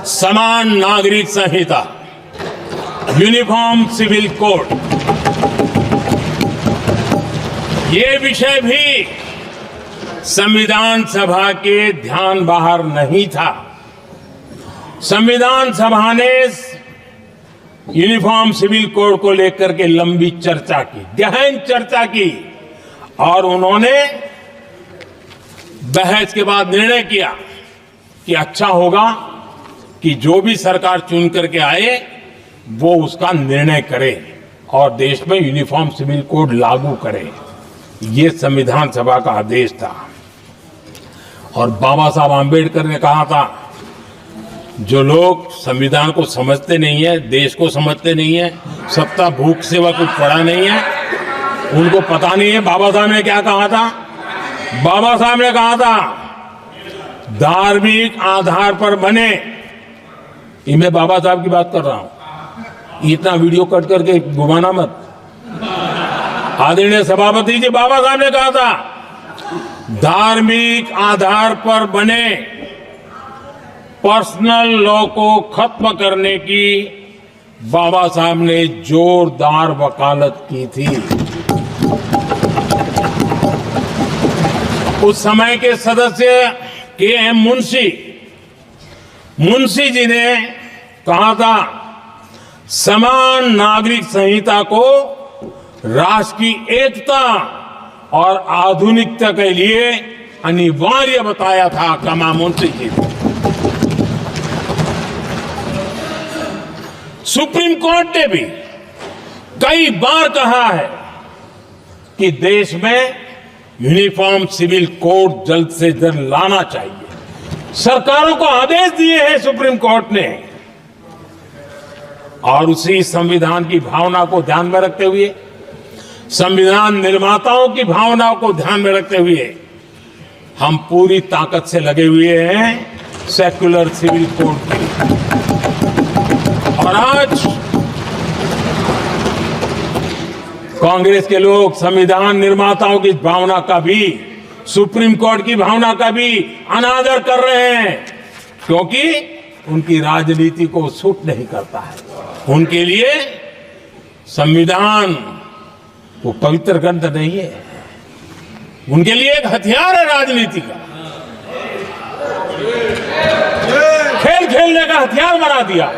समान नागरिक संहिता, uniform civil code, ये विषय भी संविधान सभा के ध्यान बाहर नहीं था। संविधान सभा ने यूनिफॉर्म सिविल कोड को लेकर के लंबी चर्चा की, गहन चर्चा की, और उन्होंने बहस के बाद निर्णय किया कि अच्छा होगा कि जो भी सरकार चुन करके आए वो उसका निर्णय करे और देश में यूनिफॉर्म सिविल कोड लागू करे। ये संविधान सभा का आदेश था। और बाबा साहब आम्बेडकर ने कहा था, जो लोग संविधान को समझते नहीं है, देश को समझते नहीं है, सत्ता भूख सेवा कुछ पढ़ा नहीं है, उनको पता नहीं है बाबा साहब ने क्या कहा था। बाबा साहब ने कहा था, धार्मिक आधार पर बने, ये मैं बाबा साहब की बात कर रहा हूं, इतना वीडियो कट करके घुमाना मत। आदरणीय सभापति जी, बाबा साहब ने कहा था, धार्मिक आधार पर बने पर्सनल लॉ को खत्म करने की बाबा साहब ने जोरदार वकालत की थी। उस समय के सदस्य के.एम. मुंशी जी ने कहा था, समान नागरिक संहिता को राष्ट्र की एकता और आधुनिकता के लिए अनिवार्य बताया था। कमा मुंशी जी ने। सुप्रीम कोर्ट ने भी कई बार कहा है कि देश में यूनिफॉर्म सिविल कोड जल्द से जल्द लाना चाहिए। सरकारों को आदेश दिए हैं सुप्रीम कोर्ट ने, और उसी संविधान की भावना को ध्यान में रखते हुए, संविधान निर्माताओं की भावनाओं को ध्यान में रखते हुए हम पूरी ताकत से लगे हुए हैं सेक्युलर सिविल कोड के। और आज कांग्रेस के लोग संविधान निर्माताओं की भावना का भी, सुप्रीम कोर्ट की भावना का भी अनादर कर रहे हैं, क्योंकि उनकी राजनीति को सूट नहीं करता है। उनके लिए संविधान वो पवित्र ग्रंथ नहीं है, उनके लिए एक हथियार है राजनीति का, खेल खेलने का हथियार बना दिया।